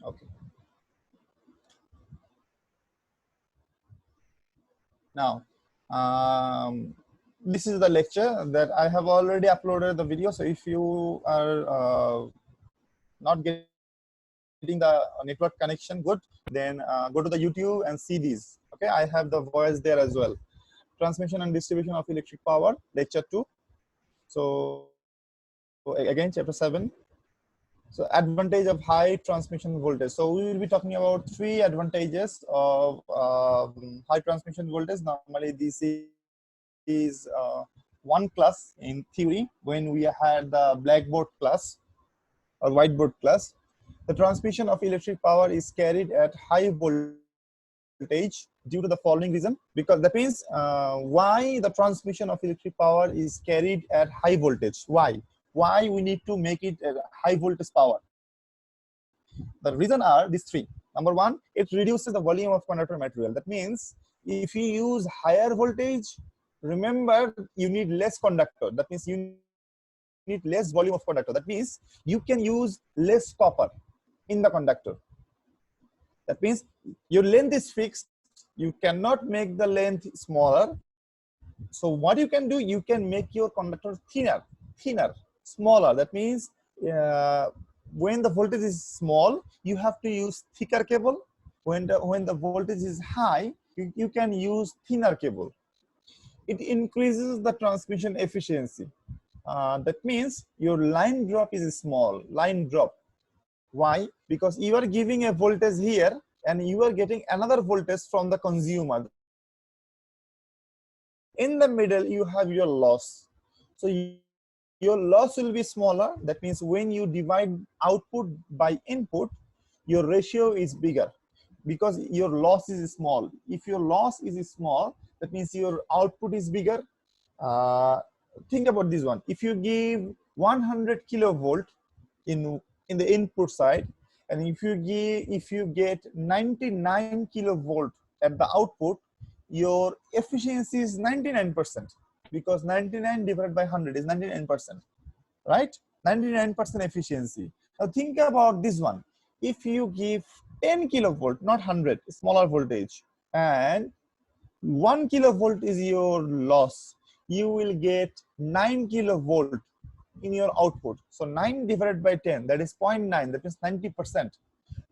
Okay. Now, this is the lecture that I have already uploaded the video. So if you are not getting the network connection good, then go to the YouTube and see these. Okay, I have the voice there as well. Transmission and distribution of electric power, lecture 2. So again, chapter 7. So advantage of high transmission voltage. So we will be talking about 3 advantages of high transmission voltage. Normally this is one class in theory when we had the blackboard class or whiteboard class. The transmission of electric power is carried at high voltage due to the following reason, because that means why the transmission of electric power is carried at high voltage. Why we need to make it a high voltage power? The reason are these 3. Number 1, it reduces the volume of conductor material. That means if you use higher voltage, remember you need less conductor. That means you need less volume of conductor. That means you can use less copper in the conductor. That means your length is fixed. You cannot make the length smaller. So what you can do, you can make your conductor thinner, smaller. That means when the voltage is small, you have to use thicker cable. When the voltage is high, you can use thinner cable. It increases the transmission efficiency. That means your line drop is small. Line drop. Why? Because you are giving a voltage here and you are getting another voltage from the consumer. In the middle, you have your loss. So your loss will be smaller. That means when you divide output by input, your ratio is bigger because your loss is small. If your loss is small, that means your output is bigger. Think about this one. If you give 100 kilovolt in the input side, and if you get 99 kilovolt at the output, your efficiency is 99%, because 99 divided by 100 is 99%, right? 99% efficiency. Now think about this one. If you give 10 kilovolt, not 100, smaller voltage, and 1 kilovolt is your loss, you will get 9 kilovolt in your output. So 9 divided by 10, that is 0.9, that is 90%.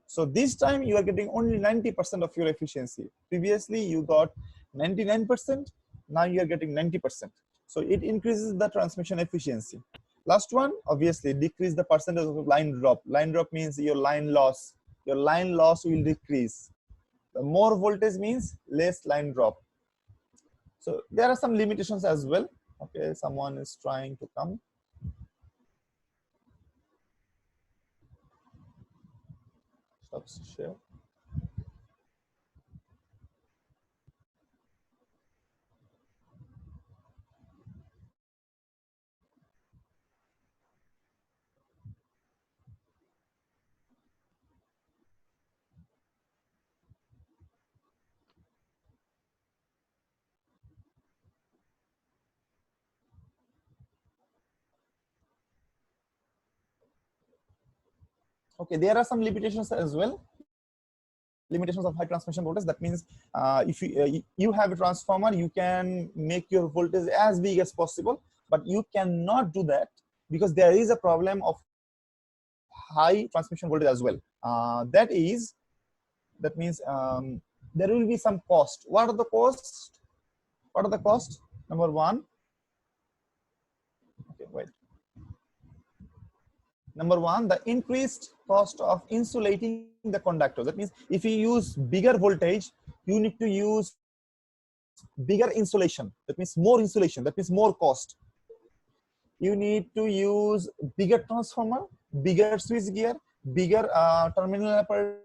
So this time you are getting only 90% of your efficiency. Previously you got 99%, now you are getting 90%. So it increases the transmission efficiency. Last one, obviously decrease the percentage of line drop. Line drop means your line loss. Your line loss will decrease. The more voltage means less line drop. So there are some limitations as well. Okay, someone is trying to come. Stop share. Okay, there are some limitations as well. Limitations of high transmission voltage. That means if you have a transformer, you can make your voltage as big as possible, but you cannot do that because there is a problem of high transmission voltage as well. That means there will be some cost. What are the costs? What are the costs? Number 1. Okay, wait. Number 1, the increased cost of insulating the conductor. That means if you use bigger voltage, you need to use bigger insulation. That means more insulation. That means more cost. You need to use bigger transformer, bigger switch gear, bigger terminal apparatus.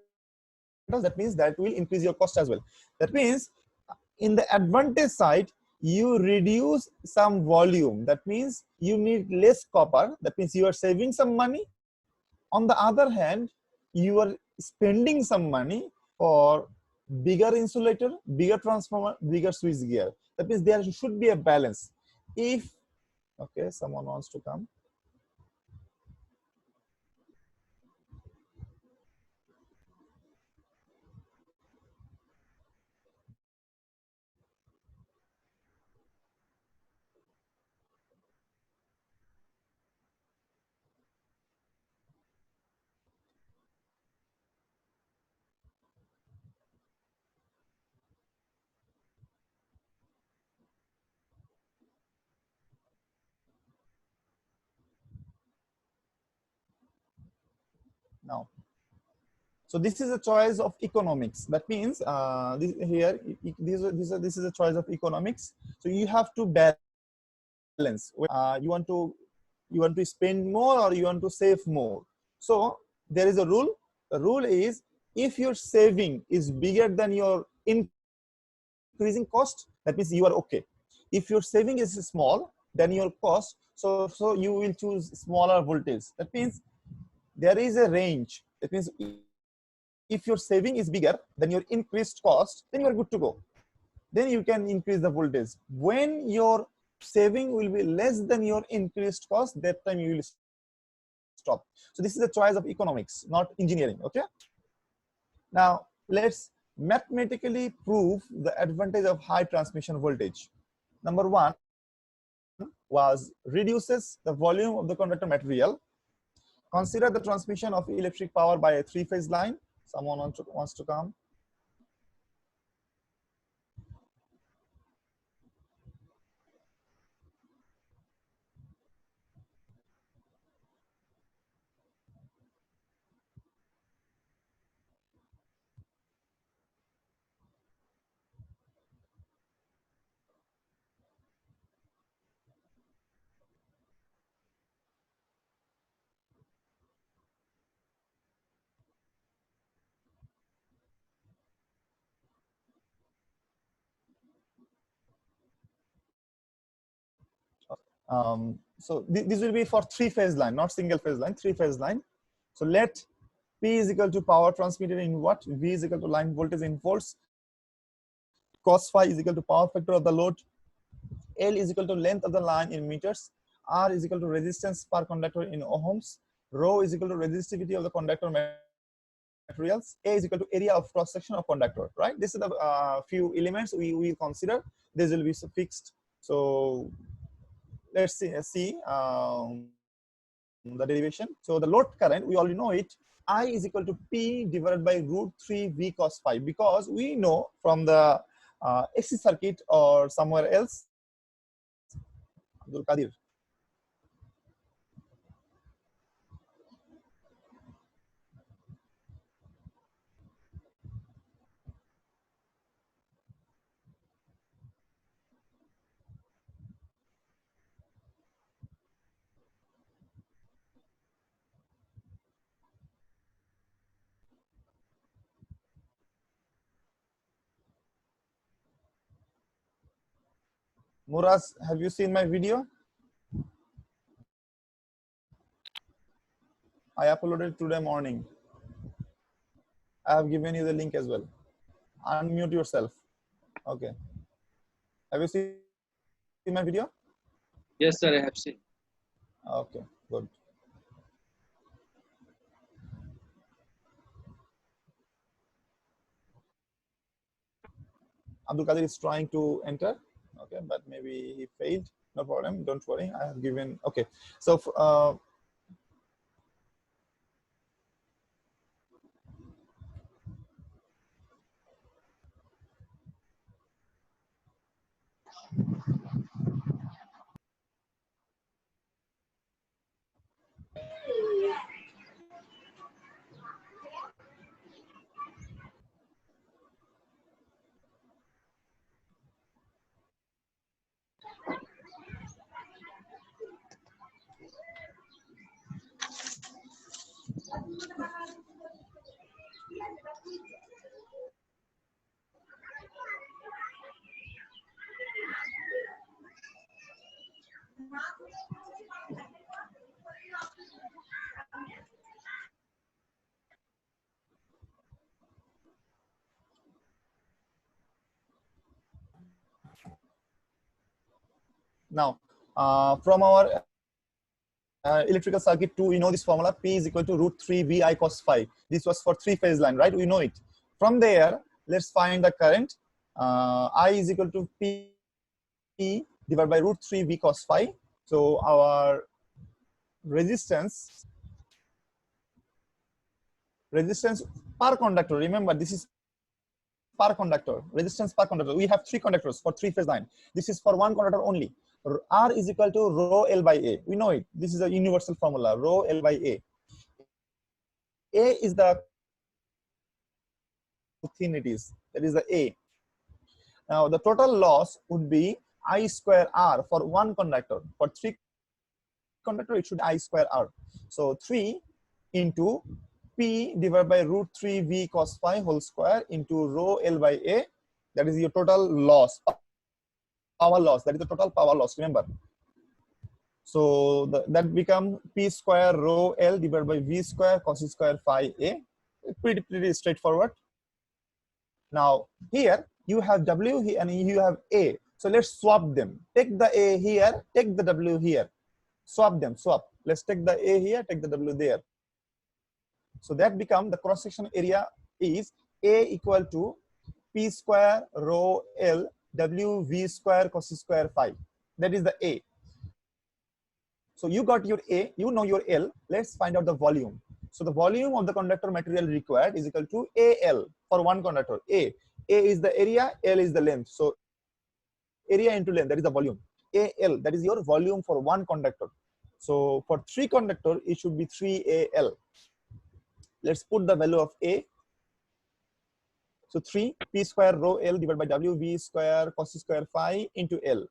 That means that will increase your cost as well. That means in the advantage side, you reduce some volume. That means you need less copper. That means you are saving some money. On the other hand, you are spending some money for bigger insulator, bigger transformer, bigger switch gear. That means there should be a balance. If, okay, someone wants to come. now. So this is a choice of economics. That means this is a choice of economics. So you have to balance. You want to spend more or you want to save more. So there is a rule. The rule is, if your saving is bigger than your increasing cost, that means you are okay. If your saving is small than your cost, so you will choose smaller voltage. That means there is a range. That means if your saving is bigger than your increased cost, then you are good to go. Then you can increase the voltage. When your saving will be less than your increased cost, that time you will stop. So this is a choice of economics, not engineering. Okay. Now let's mathematically prove the advantage of high transmission voltage. Number one was reduces the volume of the conductor material. Consider the transmission of electric power by a three-phase line. Someone wants to come. So this will be for three-phase line, not single-phase line, three-phase line. So let P is equal to power transmitted in watt, V is equal to line voltage in volts, cos phi is equal to power factor of the load, L is equal to length of the line in meters, R is equal to resistance per conductor in ohms, rho is equal to resistivity of the conductor materials, A is equal to area of cross section of conductor. Right? This is the few elements we will consider. This will be fixed. So let's see the derivation. So the load current, we already know it. I is equal to P divided by √3 V cos phi, because we know from the AC circuit or somewhere else. Abdul Qadir. Muraz, have you seen my video? I uploaded today morning. I have given you the link as well. Unmute yourself. Okay. Have you seen my video? Yes, sir, I have seen. Okay, good. Abdul Qadir is trying to enter. Okay, but maybe he failed. No problem. Don't worry. I have given. Okay. So now, from our electrical circuit 2, we know this formula. P is equal to √3 VI cos phi. This was for three-phase line, right? We know it. From there, let's find the current. I is equal to P divided by √3 V cos phi. So our resistance per conductor. Remember, this is per conductor. Resistance per conductor. We have three conductors for three-phase line. This is for one conductor only. R is equal to rho L by A. We know it. This is a universal formula. Rho L by A. A is the thin it is. That is the A. Now the total loss would be I square R for one conductor. For three conductor, it should I square R. So 3 into P divided by root 3 V cos phi whole square into rho L by A. That is your total loss, power loss. That is the total power loss, remember. So that become P square rho L divided by V square cos square phi A. Pretty straightforward. Now here you have W here and you have A. So let's swap them. Take the A here, take the W here. Swap them, swap. Let's take the A here, take the W there. So that become the cross-section area is A equal to P square rho L W V square cos square phi. That is the A. So you got your A, you know your L. Let's find out the volume. So the volume of the conductor material required is equal to AL for one conductor. A is the area, L is the length. So area into length, that is the volume. AL, that is your volume for one conductor. So for three conductor, it should be 3AL. Let's put the value of A. So 3 P square rho L divided by W V square cos square phi into L.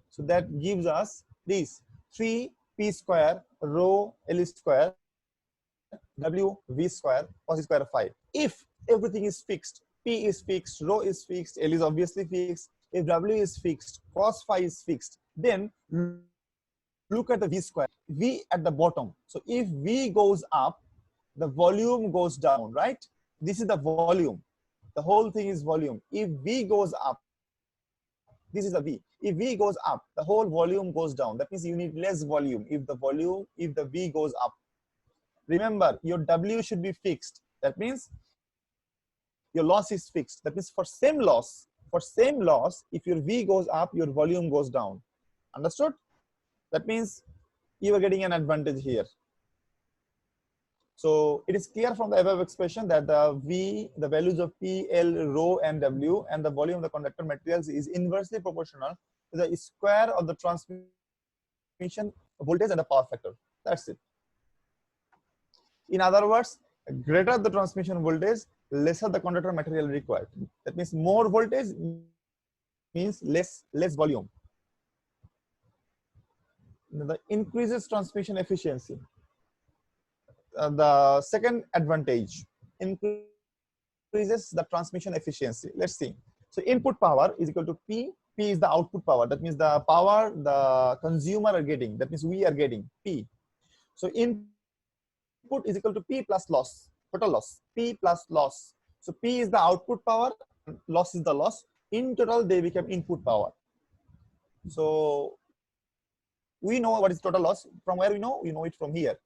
So that gives us this 3 P square rho L square W V square cos square phi. If everything is fixed, P is fixed, rho is fixed, L is obviously fixed. If W is fixed, cos phi is fixed, then look at the V square, V at the bottom. So if V goes up, the volume goes down, right? This is the volume. The whole thing is volume. If V goes up, this is the V. If V goes up, the whole volume goes down. That means you need less volume if the V goes up. Remember, your W should be fixed. That means your loss is fixed. That means for same loss, if your V goes up, your volume goes down. Understood? That means you are getting an advantage here. So it is clear from the above expression that the values of P, L, rho, and W, and the volume of the conductor materials is inversely proportional to the square of the transmission voltage and the power factor. That's it. In other words, greater the transmission voltage, lesser the conductor material required. That means more voltage means less volume. The increases transmission efficiency. The second advantage, increases the transmission efficiency. Let's see. So input power is equal to P. P is the output power. That means the power the consumer are getting. That means we are getting P. So input is equal to P plus loss, total loss. P plus loss. So P is the output power, loss is the loss. In total, they become input power. So we know what is total loss. From where we know? We know it from here.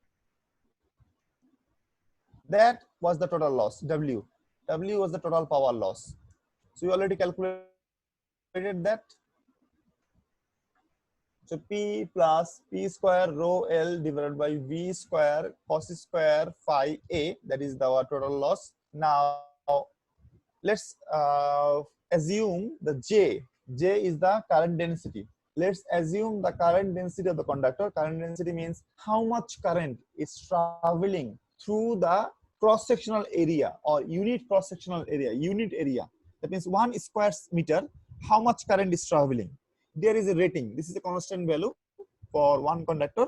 That was the total loss, W. W was the total power loss. So you already calculated that. So P plus P square rho L divided by V square cos square phi A, that is our total loss. Now let's assume the J. J is the current density. Let's assume the current density of the conductor. Current density means how much current is traveling through the cross-sectional area or unit cross-sectional area, unit area. That means 1 square meter, how much current is traveling. There is a rating. This is a constant value for one conductor.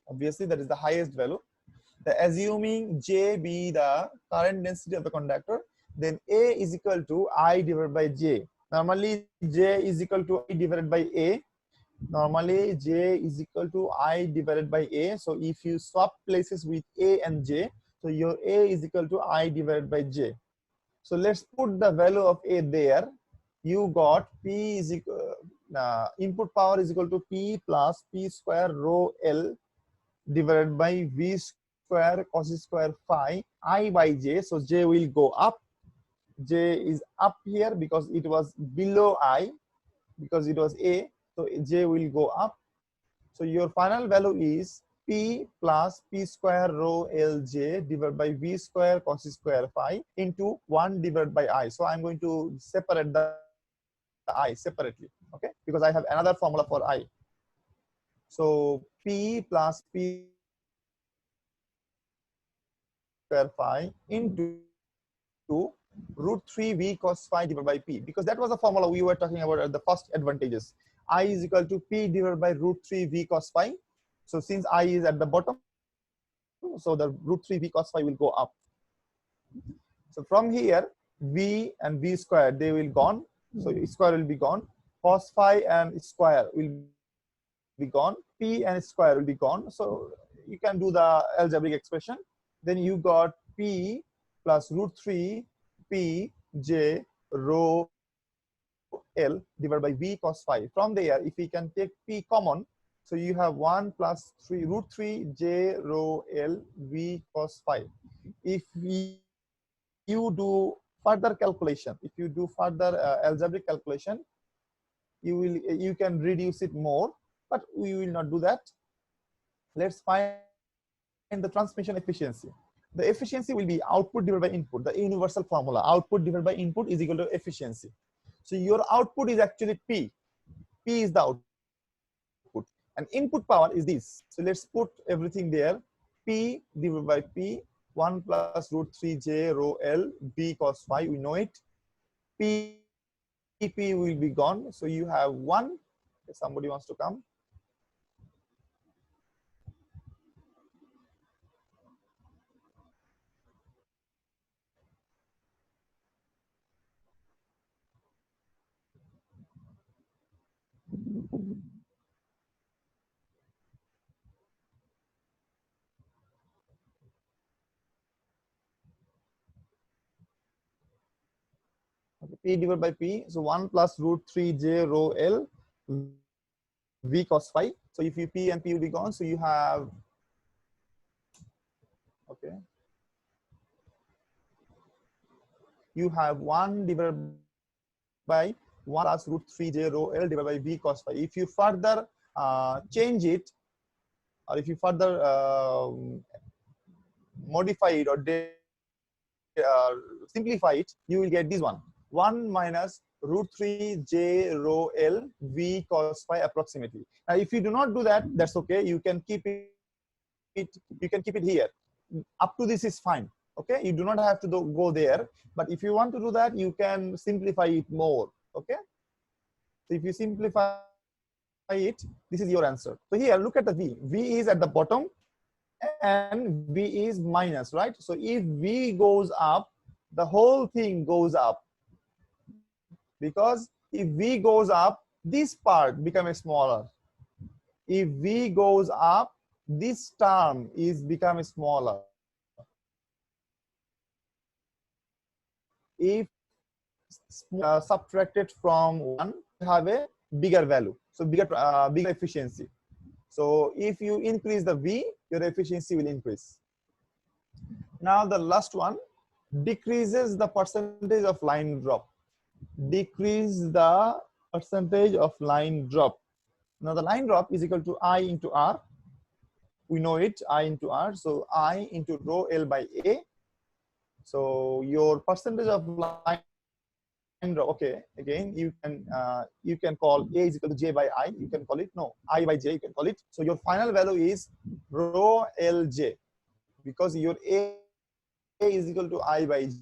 Obviously, that is the highest value. Assuming J be the current density of the conductor, then A is equal to I divided by J. Normally, J is equal to I divided by A. Normally, J is equal to I divided by A. So if you swap places with A and J, so your A is equal to I divided by J. So let's put the value of A there. You got P is equal, input power is equal to P plus P square rho L divided by V square cos square phi I by J. So J will go up. J is up here because it was below I, because it was A. So J will go up. So your final value is P plus P square rho Lj divided by V square cos square phi into 1 divided by I. So I'm going to separate the I separately, okay? Because I have another formula for I. So P plus P square phi into root 3 v cos phi divided by p, because that was the formula we were talking about at the first advantages. I is equal to p divided by root 3 v cos phi. So since I is at the bottom, so the root 3 v cos phi will go up. So from here, v and v square, they will gone. So square will be gone. Cos phi and square will be gone. P and square will be gone. So you can do the algebraic expression. Then you got p plus root 3 p j rho L divided by v cos phi. From there, if we can take p common, so you have 1 plus 3 root 3 j rho L v cos phi. If you do further calculation, if you do further algebraic calculation, you can reduce it more, but we will not do that. Let's find the transmission efficiency. The efficiency will be output divided by input, the universal formula. Output divided by input is equal to efficiency. So your output is actually P. P is the output. And input power is this. So let's put everything there. P divided by P, 1 plus root 3 j rho L v cos phi, we know it. P will be gone. So you have 1. If somebody wants to come. Okay, P divided by P. So 1 plus root 3 j rho L v cos phi. So if you P and P will be gone, so you have, okay, you have 1 divided by 1 plus root 3 j rho L divided by v cos phi. If you further change it, or if you further modify it or simplify it, you will get this one. 1 minus root 3 j rho L v cos phi approximately. Now, if you do not do that, that's okay. You can keep it. You can keep it here. Up to this is fine. Okay, you do not have to go there. But if you want to do that, you can simplify it more. Okay, so if you simplify it, this is your answer. So here, look at the v. V is at the bottom, and v is minus, right? So if v goes up, the whole thing goes up, because if v goes up, this part becomes smaller. If v goes up, this term is become smaller. If subtracted from 1, have a bigger value, so bigger efficiency. So if you increase the v, your efficiency will increase. Now the last one, decreases the percentage of line drop. Decrease the percentage of line drop. Now the line drop is equal to I into R. We know it, I into R. So I into rho L by A. So your percentage of line drop, okay, again, you can call A is equal to J by I. You can call it, no, I by J, you can call it. So your final value is rho LJ, because your A is equal to I by J.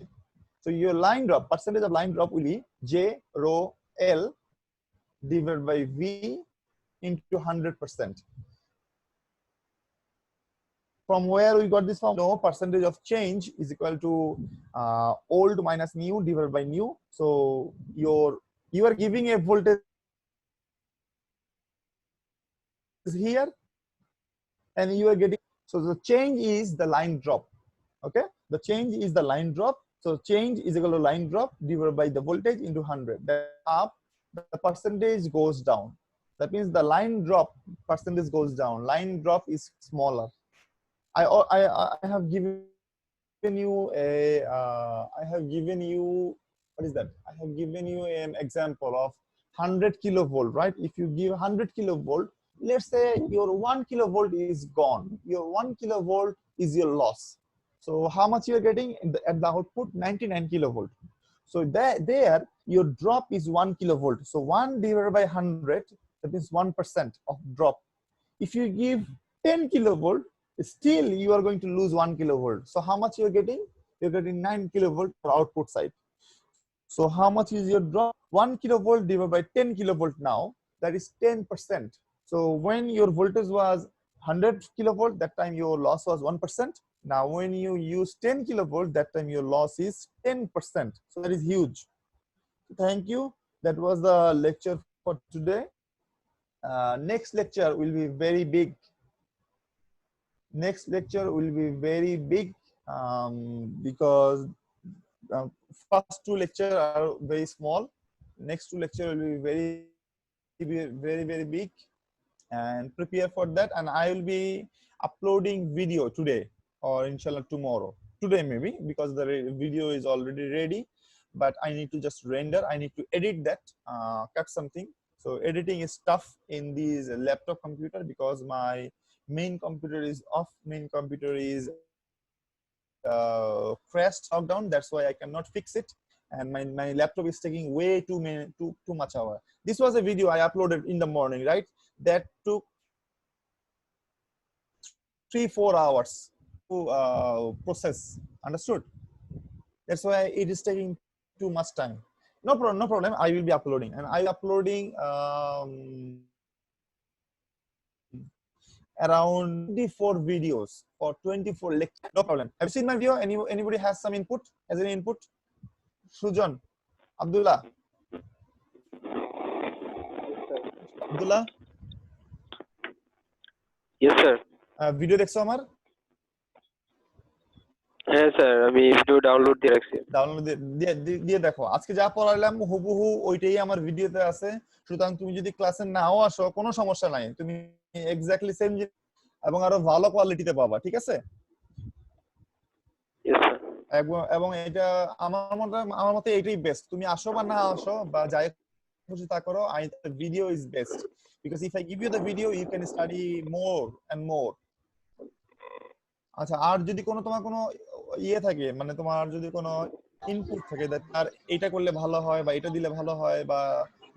So your line drop, percentage of line drop will be J rho L divided by V into 100%. From where we got this from? No, percentage of change is equal to old minus new divided by new. So you are giving a voltage here, and you are getting, so the change is the line drop. Okay, the change is the line drop. So change is equal to line drop divided by the voltage into 100. That up, the percentage goes down. That means the line drop percentage goes down. Line drop is smaller. I have given you a what is that? I have given you an example of 100 kilovolt, right? If you give 100 kilovolt, let's say your 1 kilovolt is gone. Your 1 kilovolt is your loss. So how much you are getting at the output? 99 kilovolt. So there your drop is 1 kilovolt. So 1 divided by 100, that means 1% of drop. If you give 10 kilovolt, still you are going to lose 1 kilovolt. So how much you are getting? You're getting 9 kilovolt for output side. So how much is your drop? 1 kilovolt divided by 10 kilovolt now, that is 10%. So when your voltage was 100 kilovolt, that time your loss was 1%. Now when you use 10 kilovolt, that time your loss is 10%. So that is huge. Thank you. That was the lecture for today. Next lecture will be very big. Next lecture will be very big because first two lectures are very small. Next two lecture will be very big, and prepare for that. And I will be uploading video today or inshallah tomorrow. Today maybe, because the video is already ready, but I need to just render. I need to edit that, cut something. So editing is tough in these laptop computer because my main computer is off. Main computer is crashed, lockdown. That's why I cannot fix it, and my laptop is taking way too much hour. This was a video I uploaded in the morning, right? That took 3-4 hours to process. Understood? That's why it is taking too much time. No problem. I will be uploading, and I uploading around 24 videos for 24 lectures. No problem. Have you seen my video? Anybody has some input? Has any input? Sujan, Abdullah, Abdullah. Yes sir. Video দেখছো আমার? হ্যাঁ sir, আমি video download দিয়ে রাখছি। Download দিয়ে দেখো। আজকে যা পড়াইলাম হুবহু ওইটাই আমার ভিডিওতে আছে। সুতরাং তুমি যদি ক্লাসে নাও আসো কোনো সমস্যা নাই, তুমি এক্স্যাক্টলি সেম এবং আরো ভালো কোয়ালিটিতে পাবা। ঠিক আছে? এবং এটা আমার মতে এটাই বেস্ট। তুমি আসো বা না আসো বা যাই খুশি তা করো, video is best, because if I give you the video you can study more and more. আচ্ছা, আর যদি তোমার কোনো ইয়ে থাকে, মানে তোমার যদি কোনো ইনপুট থাকে আর এটা করলে ভালো হয় বা এটা দিলে ভালো হয় বা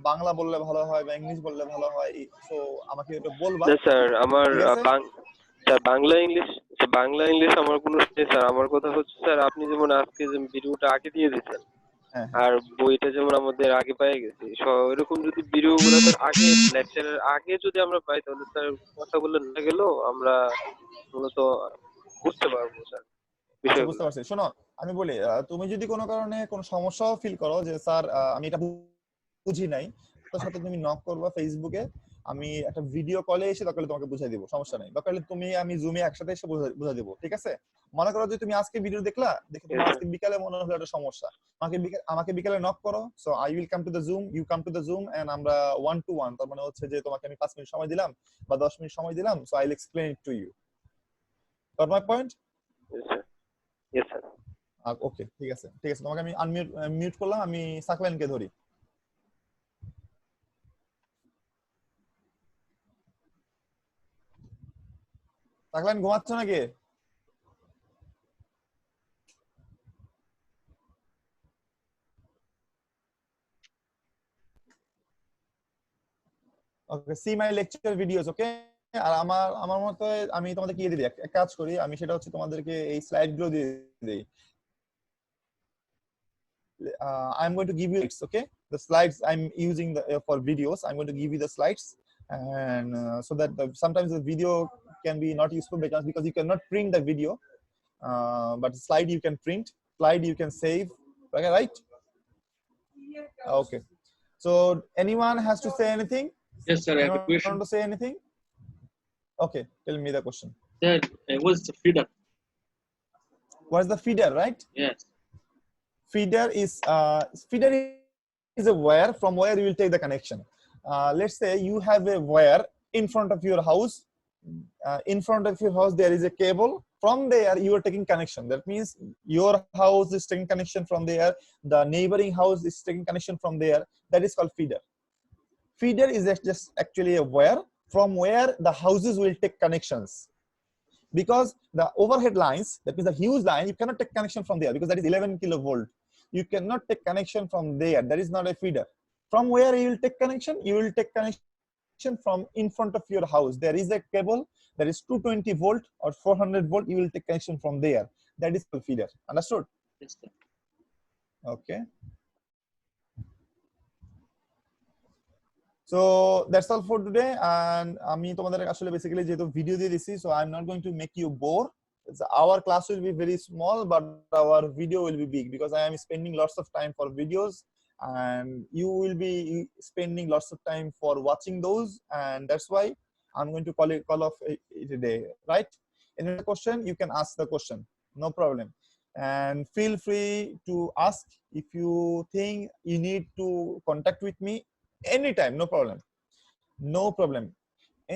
বাংলা বললে ভালো হয় বা ইংলিশ বললে ভালো হয়, সো আমাকে এটা বলবা। স্যার আমার বাংলা ইংলিশ আমার কোনো স্যার, আমার কথা হচ্ছে স্যার আপনি যেমন আজকে যে ভিডিওটা আগে দিয়ে দিয়েছেন আর বইটা যেমন আমাদের আগে পেয়ে গেছি, এরকম যদি ভিডিওগুলো স্যার আগে লেকচারের আগে যদি আমরা পাই তাহলে স্যার কথাগুলো না গেলেও আমরা মূলত বুঝতে পারবো স্যার। বুঝতে পারছি। শোনো আমি বলি, তুমি যদি কোনো কারণে কোনো সমস্যাও ফিল করো যে স্যার আমি এটা বুঝি নাই, তার সাথে তুমি নক করবা ফেসবুকে, আমি একটা ভিডিও কলে এসে তাহলে তোমাকে বুঝাই দিব, সমস্যা নাই। তাহলে তুমি আমি জুমে একসাথে এসে বুঝাই দিব। ঠিক আছে? মনে করো যে তুমি আজকে ভিডিও দেখলা, দেখে তোমার আজকে বিকালে মনে হলো একটা সমস্যা, আমাকে বিকালে নক করো। So I will come to the Zoom, you come to the Zoom, and আমরা 1 to 1, তার মানে হচ্ছে যে তোমাকে আমি 5 মিনিট সময় দিলাম বা 10 মিনিট সময় দিলাম। So I will explain it to you. Got my point? Yes sir. Okay, ঠিক আছে। তোমাকে আমি মিউট করলাম। আমি সাকলাইনকে ধরি। সাকলাইন ঘুমাচ্ছ নাকি? ওকে, সি মাই লেকচার ভিডিওস। ওকে, আর আমার মতে আমি তোমাদেরকে দিয়ে দিই, এক কাজ করি আমি, সেটা হচ্ছে তোমাদেরকে এই স্লাইডগুলো দিয়ে দিই। I'm going to give you it's okay, the slides I'm using for videos. I'm going to give you the slides, and so that sometimes the video can be not useful because you cannot print the video, but slide you can print, slide you can save. Okay, right? Okay, so anyone has to say anything? Yes sir, I have a question. Want to say anything? Okay, tell me the question. Sir, what's the feeder? What's the feeder, right? Yes. Feeder is a wire from where you will take the connection. Let's say you have a wire in front of your house. In front of your house there is a cable. From there you are taking connection. That means your house is taking connection from there, the neighboring house is taking connection from there. That is called feeder. Feeder is just actually a wire from where the houses will take connections. Because the overhead lines, that means the huge line, you cannot take connection from there because that is 11 kilovolt. You cannot take connection from there. That is not a feeder. From where you will take connection? You will take connection from in front of your house. There is a cable that is 220 volt or 400 volt, you will take connection from there. That is feeder. Understood? Yes, sir. Okay. So that's all for today. And আমি তোমাদের আসলে basically যেহেতু video দিয়ে দিছি, so I'm not going to make you bore. Our class will be very small, but our video will be big because I am spending lots of time for videos, and you will be spending lots of time for watching those, and that's why I'm going to call off it a day, right? Any question, you can ask the question, no problem. And feel free to ask if you think you need to contact with me anytime, no problem. No problem.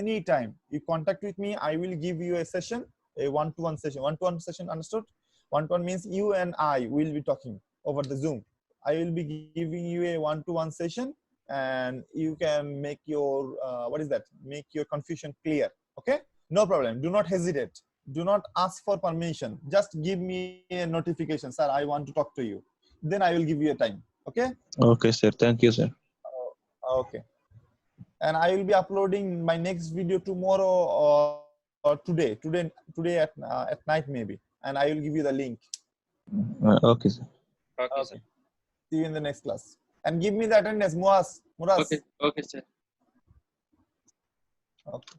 Anytime you contact with me, I will give you a session, a one-to-one session. One-to-one session, understood? One-to-one means you and I will be talking over the Zoom. I will be giving you a one-to-one session, and you can make your make your confusion clear. Okay, no problem. Do not hesitate. Do not ask for permission. Just give me a notification, sir, I want to talk to you. Then I will give you a time. Okay. Okay, sir. Thank you, sir. Okay. And I will be uploading my next video tomorrow or today at night maybe, and I will give you the link. Okay, sir. Okay, sir. See you in the next class. And give me the attendance, Muras. Okay, sir. Okay.